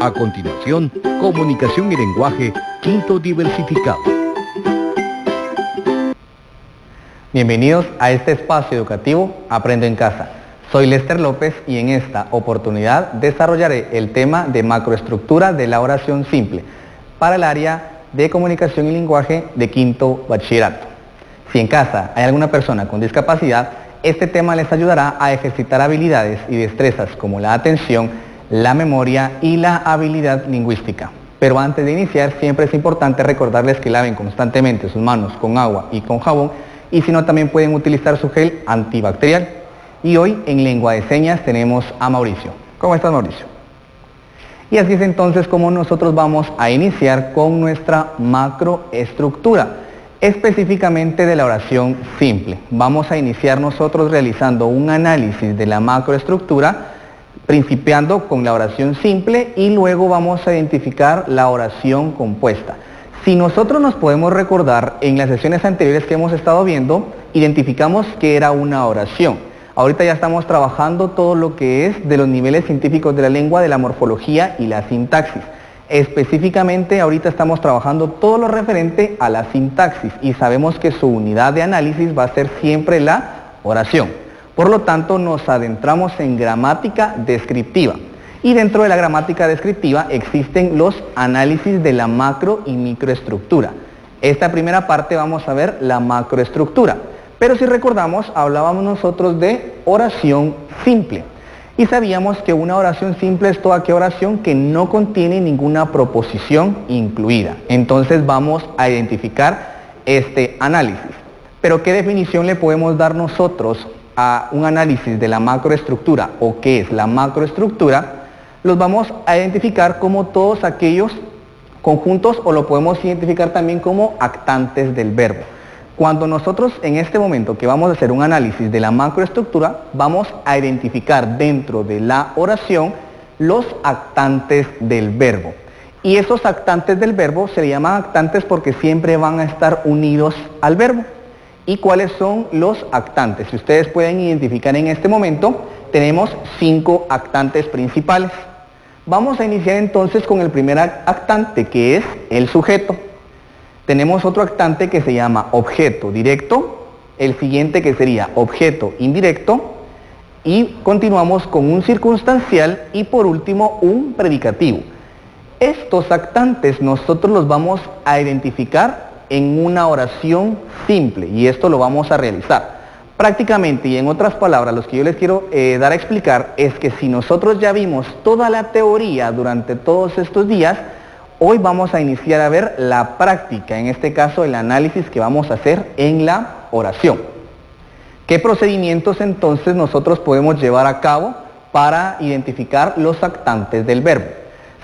A continuación, comunicación y lenguaje, quinto diversificado. Bienvenidos a este espacio educativo Aprendo en Casa. Soy Lester López y en esta oportunidad desarrollaré el tema de macroestructura de la oración simple para el área de comunicación y lenguaje de quinto bachillerato. Si en casa hay alguna persona con discapacidad, este tema les ayudará a ejercitar habilidades y destrezas como la atención, la memoria y la habilidad lingüística. Pero antes de iniciar, siempre es importante recordarles que laven constantemente sus manos con agua y con jabón, y si no, también pueden utilizar su gel antibacterial. Y hoy en lengua de señas tenemos a Mauricio. ¿Cómo estás, Mauricio? Y así es entonces como nosotros vamos a iniciar con nuestra macroestructura, específicamente de la oración simple. Vamos a iniciar nosotros realizando un análisis de la macroestructura, principiando con la oración simple y luego vamos a identificar la oración compuesta. Si nosotros nos podemos recordar en las sesiones anteriores que hemos estado viendo, identificamos que era una oración. Ahorita ya estamos trabajando todo lo que es de los niveles científicos de la lengua, de la morfología y la sintaxis. Específicamente ahorita estamos trabajando todo lo referente a la sintaxis y sabemos que su unidad de análisis va a ser siempre la oración. Por lo tanto, nos adentramos en gramática descriptiva. Y dentro de la gramática descriptiva existen los análisis de la macro y microestructura. Esta primera parte vamos a ver la macroestructura. Pero si recordamos, hablábamos nosotros de oración simple. Y sabíamos que una oración simple es toda aquella oración que no contiene ninguna proposición incluida. Entonces vamos a identificar este análisis. Pero ¿qué definición le podemos dar nosotros a un análisis de la macroestructura o qué es la macroestructura? Los vamos a identificar como todos aquellos conjuntos o lo podemos identificar también como actantes del verbo. Cuando nosotros en este momento que vamos a hacer un análisis de la macroestructura, vamos a identificar dentro de la oración los actantes del verbo. Y esos actantes del verbo se le llaman actantes porque siempre van a estar unidos al verbo. ¿Y cuáles son los actantes? Si ustedes pueden identificar en este momento, tenemos 5 actantes principales. Vamos a iniciar entonces con el primer actante, que es el sujeto. Tenemos otro actante que se llama objeto directo, el siguiente que sería objeto indirecto, y continuamos con un circunstancial y por último un predicativo. Estos actantes nosotros los vamos a identificar en una oración simple y esto lo vamos a realizar. Prácticamente y en otras palabras, lo que yo les quiero dar a explicar es que si nosotros ya vimos toda la teoría durante todos estos días, hoy vamos a iniciar a ver la práctica, en este caso el análisis que vamos a hacer en la oración. ¿Qué procedimientos entonces nosotros podemos llevar a cabo para identificar los actantes del verbo?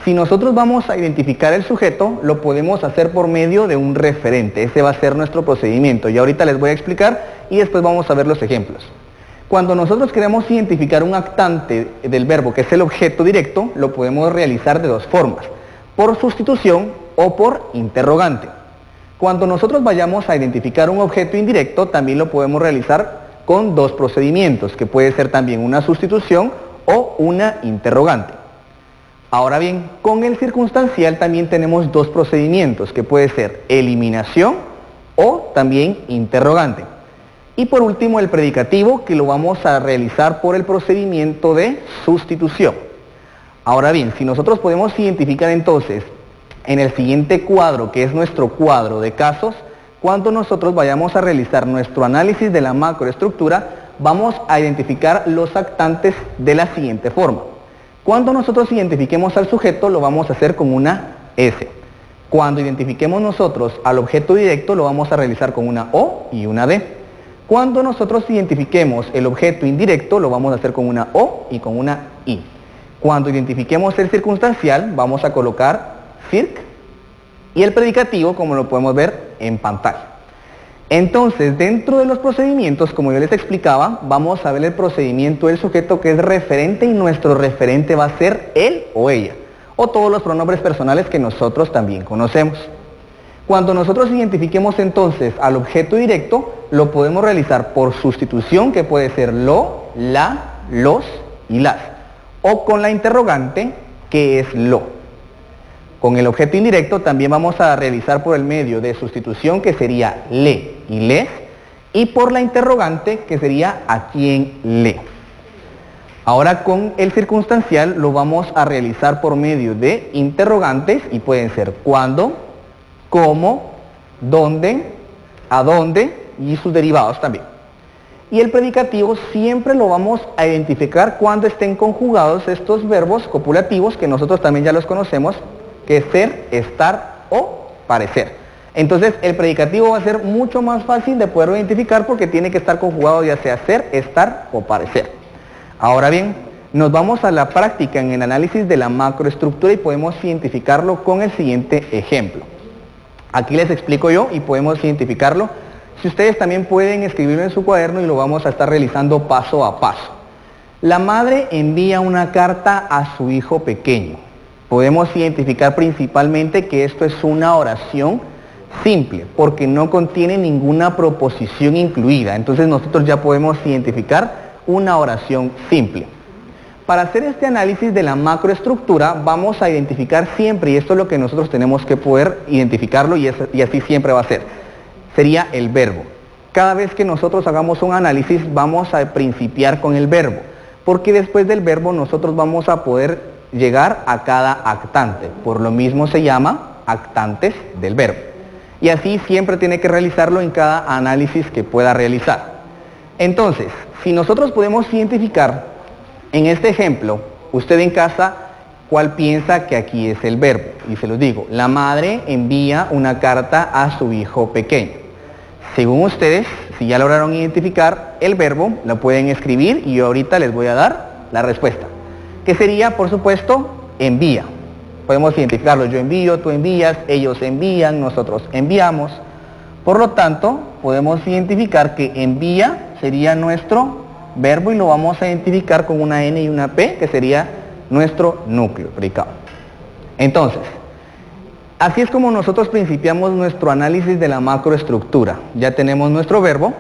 Si nosotros vamos a identificar el sujeto, lo podemos hacer por medio de un referente. Ese va a ser nuestro procedimiento. Y ahorita les voy a explicar y después vamos a ver los ejemplos. Cuando nosotros queremos identificar un actante del verbo, que es el objeto directo, lo podemos realizar de dos formas: por sustitución o por interrogante. Cuando nosotros vayamos a identificar un objeto indirecto, también lo podemos realizar con dos procedimientos, que puede ser también una sustitución o una interrogante. Ahora bien, con el circunstancial también tenemos dos procedimientos, que puede ser eliminación o también interrogante. Y por último el predicativo, que lo vamos a realizar por el procedimiento de sustitución. Ahora bien, si nosotros podemos identificar entonces en el siguiente cuadro, que es nuestro cuadro de casos, cuando nosotros vayamos a realizar nuestro análisis de la macroestructura, vamos a identificar los actantes de la siguiente forma. Cuando nosotros identifiquemos al sujeto, lo vamos a hacer con una S. Cuando identifiquemos nosotros al objeto directo, lo vamos a realizar con una O y una D. Cuando nosotros identifiquemos el objeto indirecto, lo vamos a hacer con una O y con una I. Cuando identifiquemos el circunstancial, vamos a colocar circ, y el predicativo, como lo podemos ver en pantalla. Entonces, dentro de los procedimientos, como yo les explicaba, vamos a ver el procedimiento del sujeto, que es referente, y nuestro referente va a ser él o ella, o todos los pronombres personales que nosotros también conocemos. Cuando nosotros identifiquemos entonces al objeto directo, lo podemos realizar por sustitución, que puede ser lo, la, los y las, o con la interrogante, que es lo. Con el objeto indirecto también vamos a realizar por el medio de sustitución, que sería le y les, y por la interrogante, que sería a quién le. Ahora con el circunstancial lo vamos a realizar por medio de interrogantes, y pueden ser cuándo, cómo, dónde, a dónde y sus derivados también. Y el predicativo siempre lo vamos a identificar cuando estén conjugados estos verbos copulativos, que nosotros también ya los conocemos, que es ser, estar o parecer. Entonces el predicativo va a ser mucho más fácil de poderlo identificar porque tiene que estar conjugado ya sea ser, estar o parecer. Ahora bien, nos vamos a la práctica en el análisis de la macroestructura y podemos identificarlo con el siguiente ejemplo. Aquí les explico yo y podemos identificarlo. Si ustedes también pueden escribirlo en su cuaderno y lo vamos a estar realizando paso a paso. La madre envía una carta a su hijo pequeño. Podemos identificar principalmente que esto es una oración simple, porque no contiene ninguna proposición incluida. Entonces nosotros ya podemos identificar una oración simple. Para hacer este análisis de la macroestructura vamos a identificar siempre, y esto es lo que nosotros tenemos que poder identificarlo y así siempre va a ser, sería el verbo. Cada vez que nosotros hagamos un análisis vamos a principiar con el verbo, porque después del verbo nosotros vamos a poder llegar a cada actante. Por lo mismo se llama actantes del verbo. Y así siempre tiene que realizarlo en cada análisis que pueda realizar. Entonces, si nosotros podemos identificar en este ejemplo, usted en casa, ¿cuál piensa que aquí es el verbo? Y se los digo, la madre envía una carta a su hijo pequeño. Según ustedes, si ya lograron identificar el verbo, lo pueden escribir y yo ahorita les voy a dar la respuesta. Que sería, por supuesto, envía. Podemos identificarlo, yo envío, tú envías, ellos envían, nosotros enviamos. Por lo tanto, podemos identificar que envía sería nuestro verbo y lo vamos a identificar con una N y una P, que sería nuestro núcleo predicado. Entonces, así es como nosotros principiamos nuestro análisis de la macroestructura. Ya tenemos nuestro verbo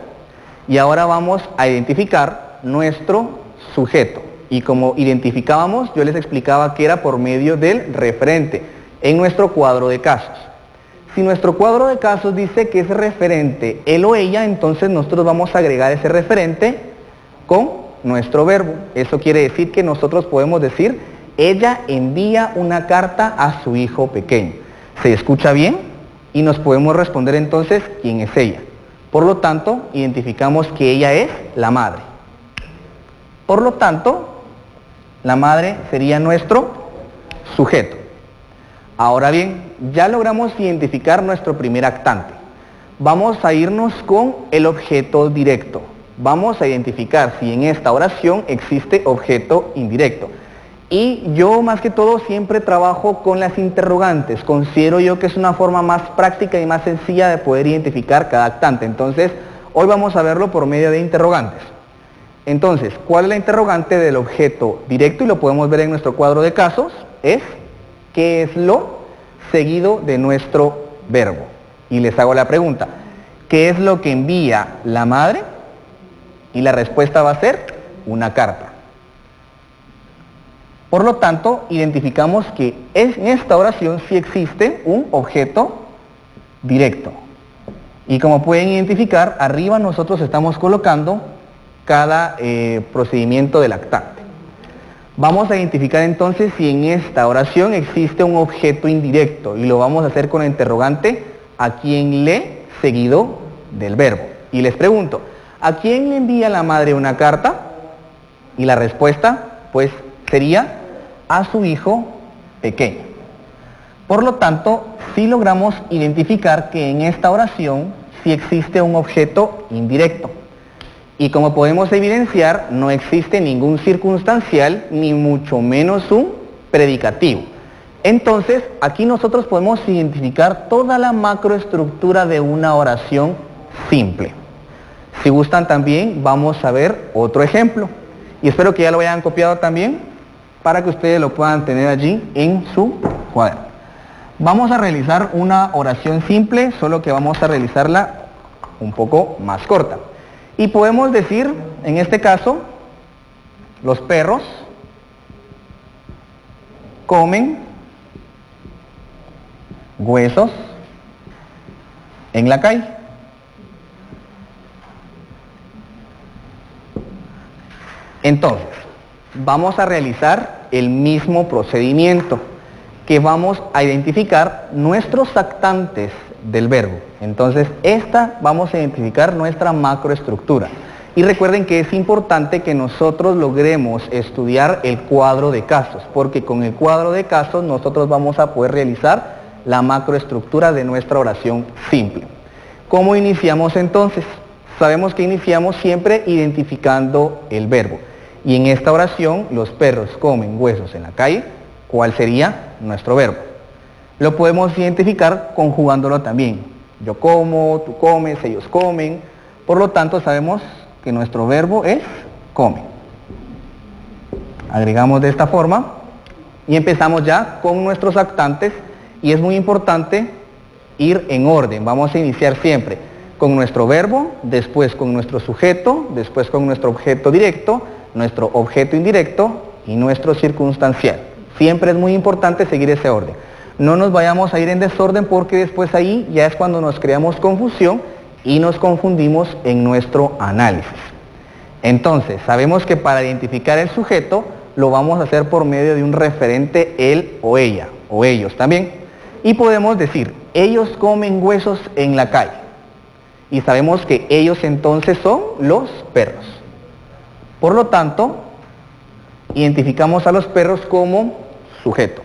y ahora vamos a identificar nuestro sujeto. Y como identificábamos, yo les explicaba que era por medio del referente en nuestro cuadro de casos. Si nuestro cuadro de casos dice que es referente él o ella, entonces nosotros vamos a agregar ese referente con nuestro verbo. Eso quiere decir que nosotros podemos decir, ella envía una carta a su hijo pequeño. ¿Se escucha bien? Y nos podemos responder entonces quién es ella. Por lo tanto, identificamos que ella es la madre. Por lo tanto, la madre sería nuestro sujeto. Ahora bien, ya logramos identificar nuestro primer actante. Vamos a irnos con el objeto directo. Vamos a identificar si en esta oración existe objeto indirecto. Y yo más que todo siempre trabajo con las interrogantes. Considero yo que es una forma más práctica y más sencilla de poder identificar cada actante. Entonces, hoy vamos a verlo por medio de interrogantes. Entonces, ¿cuál es la interrogante del objeto directo? Y lo podemos ver en nuestro cuadro de casos. Es, ¿qué es lo seguido de nuestro verbo? Y les hago la pregunta, ¿qué es lo que envía la madre? Y la respuesta va a ser una carta. Por lo tanto, identificamos que en esta oración sí existe un objeto directo. Y como pueden identificar, arriba nosotros estamos colocando cada procedimiento del actante. Vamos a identificar entonces si en esta oración existe un objeto indirecto y lo vamos a hacer con la interrogante a quién le seguido del verbo. Y les pregunto, ¿a quién le envía la madre una carta? Y la respuesta pues sería a su hijo pequeño. Por lo tanto, sí logramos identificar que en esta oración sí existe un objeto indirecto. Y como podemos evidenciar, no existe ningún circunstancial, ni mucho menos un predicativo. Entonces, aquí nosotros podemos identificar toda la macroestructura de una oración simple. Si gustan también, vamos a ver otro ejemplo. Y espero que ya lo hayan copiado también, para que ustedes lo puedan tener allí en su cuaderno. Vamos a realizar una oración simple, solo que vamos a realizarla un poco más corta. Y podemos decir, en este caso, los perros comen huesos en la calle. Entonces, vamos a realizar el mismo procedimiento, que vamos a identificar nuestros actantes del verbo. Entonces, vamos a identificar nuestra macroestructura. Y recuerden que es importante que nosotros logremos estudiar el cuadro de casos, porque con el cuadro de casos nosotros vamos a poder realizar la macroestructura de nuestra oración simple. ¿Cómo iniciamos entonces? Sabemos que iniciamos siempre identificando el verbo. Y en esta oración, los perros comen huesos en la calle. ¿Cuál sería nuestro verbo? Lo podemos identificar conjugándolo también. Yo como, tú comes, ellos comen. Por lo tanto, sabemos que nuestro verbo es come. Agregamos de esta forma y empezamos ya con nuestros actantes. Y es muy importante ir en orden. Vamos a iniciar siempre con nuestro verbo, después con nuestro sujeto, después con nuestro objeto directo, nuestro objeto indirecto y nuestro circunstancial. Siempre es muy importante seguir ese orden. No nos vayamos a ir en desorden porque después ahí ya es cuando nos creamos confusión y nos confundimos en nuestro análisis. Entonces, sabemos que para identificar el sujeto lo vamos a hacer por medio de un referente él o ella, o ellos también. Y podemos decir, ellos comen huesos en la calle. Y sabemos que ellos entonces son los perros. Por lo tanto, identificamos a los perros como sujeto.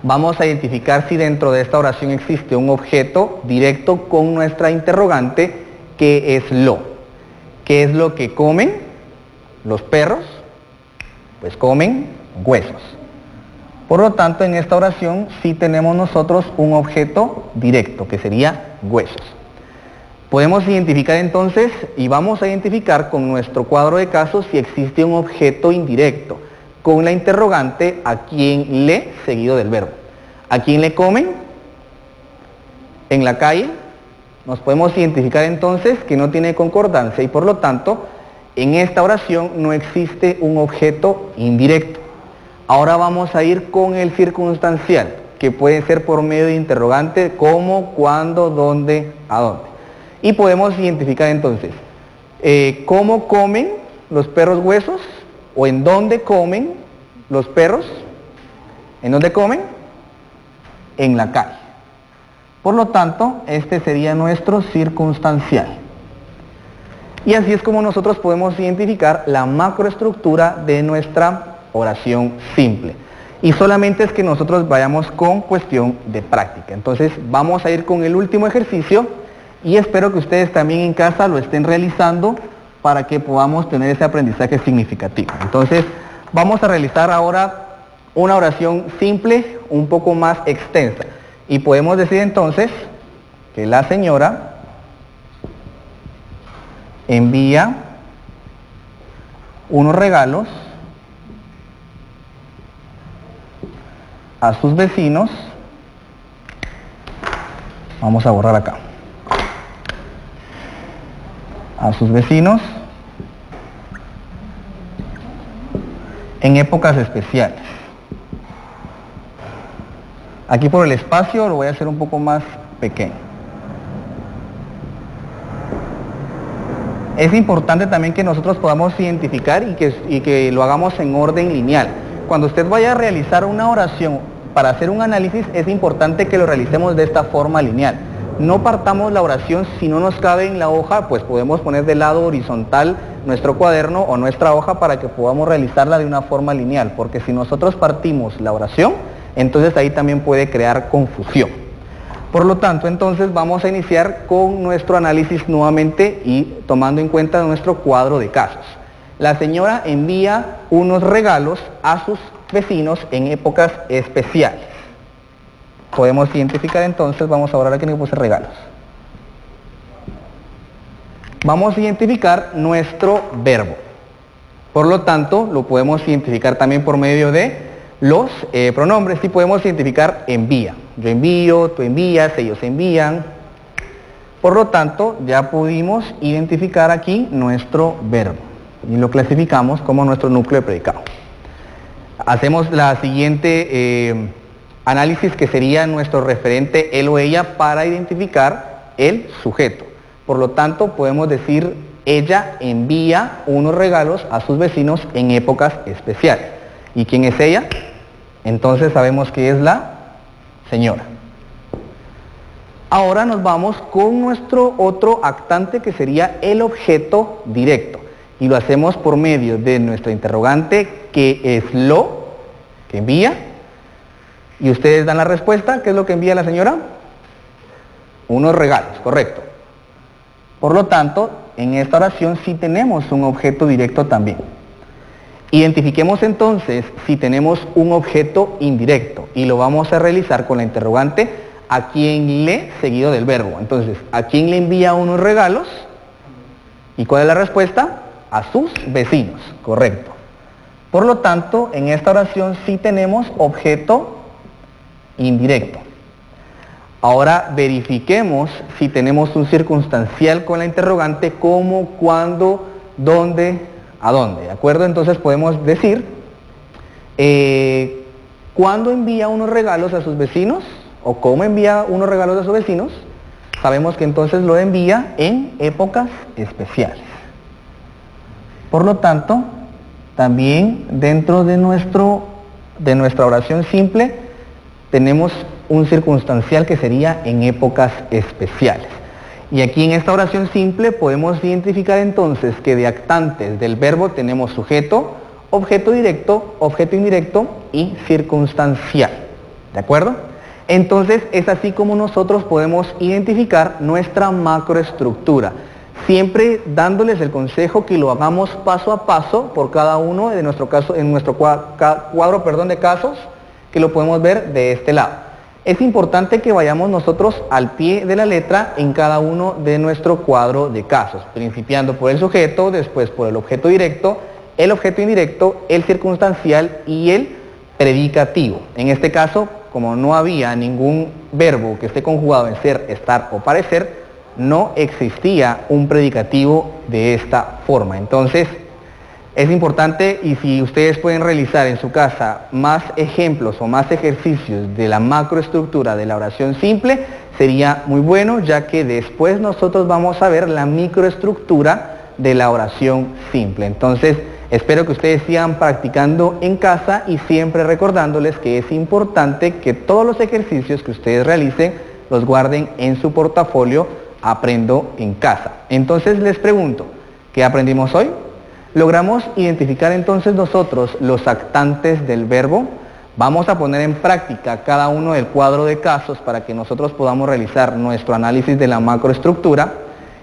Vamos a identificar si dentro de esta oración existe un objeto directo con nuestra interrogante, que es lo. ¿Qué es lo que comen los perros? Pues comen huesos. Por lo tanto, en esta oración sí tenemos nosotros un objeto directo, que sería huesos. Podemos identificar entonces, y vamos a identificar con nuestro cuadro de casos si existe un objeto indirecto, con la interrogante a quién le, seguido del verbo. ¿A quién le comen? En la calle. Nos podemos identificar entonces que no tiene concordancia y por lo tanto, en esta oración no existe un objeto indirecto. Ahora vamos a ir con el circunstancial, que puede ser por medio de interrogante, cómo, cuándo, dónde, a dónde. Y podemos identificar entonces, cómo comen los perros huesos, o en dónde comen los perros. ¿En dónde comen? En la calle. Por lo tanto, este sería nuestro circunstancial. Y así es como nosotros podemos identificar la macroestructura de nuestra oración simple. Y solamente es que nosotros vayamos con cuestión de práctica. Entonces vamos a ir con el último ejercicio y espero que ustedes también en casa lo estén realizando para que podamos tener ese aprendizaje significativo. Entonces vamos a realizar ahora una oración simple un poco más extensa. Y podemos decir entonces que la señora envía unos regalos a sus vecinos. Vamos a borrar acá. A sus vecinos en épocas especiales. Aquí por el espacio lo voy a hacer un poco más pequeño. Es importante también que nosotros podamos identificar y que lo hagamos en orden lineal. Cuando usted vaya a realizar una oración para hacer un análisis, es importante que lo realicemos de esta forma lineal. No partamos la oración, si no nos cabe en la hoja, pues podemos poner de lado horizontal nuestro cuaderno o nuestra hoja para que podamos realizarla de una forma lineal, porque si nosotros partimos la oración, entonces ahí también puede crear confusión. Por lo tanto, entonces vamos a iniciar con nuestro análisis nuevamente y tomando en cuenta nuestro cuadro de casos. La señora envía unos regalos a sus vecinos en épocas especiales. Podemos identificar entonces, vamos a borrar aquí que puse regalos. Vamos a identificar nuestro verbo. Por lo tanto, lo podemos identificar también por medio de los pronombres y podemos identificar envía. Yo envío, tú envías, ellos envían. Por lo tanto, ya pudimos identificar aquí nuestro verbo y lo clasificamos como nuestro núcleo de predicado. Hacemos la siguiente Análisis que sería nuestro referente él o ella para identificar el sujeto. Por lo tanto, podemos decir, ella envía unos regalos a sus vecinos en épocas especiales. ¿Y quién es ella? Entonces sabemos que es la señora. Ahora nos vamos con nuestro otro actante que sería el objeto directo. Y lo hacemos por medio de nuestra interrogante, que es lo que envía. Y ustedes dan la respuesta. ¿Qué es lo que envía la señora? Unos regalos, correcto. Por lo tanto, en esta oración sí tenemos un objeto directo también. Identifiquemos entonces si tenemos un objeto indirecto y lo vamos a realizar con la interrogante a quién le seguido del verbo. Entonces, ¿a quién le envía unos regalos? ¿Y cuál es la respuesta? A sus vecinos, correcto. Por lo tanto, en esta oración sí tenemos objeto indirecto. Ahora verifiquemos si tenemos un circunstancial con la interrogante, cómo, cuándo, dónde, a dónde. ¿De acuerdo? Entonces podemos decir, ¿cuándo envía unos regalos a sus vecinos? ¿O cómo envía unos regalos a sus vecinos? Sabemos que entonces lo envía en épocas especiales. Por lo tanto, también dentro de nuestra oración simple, tenemos un circunstancial que sería en épocas especiales. Y aquí en esta oración simple podemos identificar entonces que de actantes del verbo tenemos sujeto, objeto directo, objeto indirecto y circunstancial. ¿De acuerdo? Entonces es así como nosotros podemos identificar nuestra macroestructura, siempre dándoles el consejo que lo hagamos paso a paso por cada uno de nuestro caso, en nuestro cuadro de casos, que lo podemos ver de este lado. Es importante que vayamos nosotros al pie de la letra en cada uno de nuestro cuadro de casos, principiando por el sujeto, después por el objeto directo, el objeto indirecto, el circunstancial y el predicativo. En este caso, como no había ningún verbo que esté conjugado en ser, estar o parecer, no existía un predicativo de esta forma. Entonces, es importante, y si ustedes pueden realizar en su casa más ejemplos o más ejercicios de la macroestructura de la oración simple, sería muy bueno, ya que después nosotros vamos a ver la microestructura de la oración simple. Entonces, espero que ustedes sigan practicando en casa y siempre recordándoles que es importante que todos los ejercicios que ustedes realicen los guarden en su portafolio Aprendo en Casa. Entonces les pregunto, ¿qué aprendimos hoy? Logramos identificar entonces nosotros los actantes del verbo. Vamos a poner en práctica cada uno del cuadro de casos para que nosotros podamos realizar nuestro análisis de la macroestructura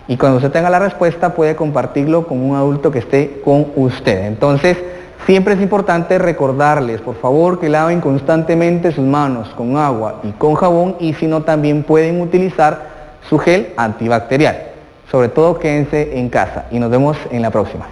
y cuando usted tenga la respuesta puede compartirlo con un adulto que esté con usted. Entonces, siempre es importante recordarles, por favor, que laven constantemente sus manos con agua y con jabón y si no también pueden utilizar su gel antibacterial. Sobre todo quédense en casa y nos vemos en la próxima.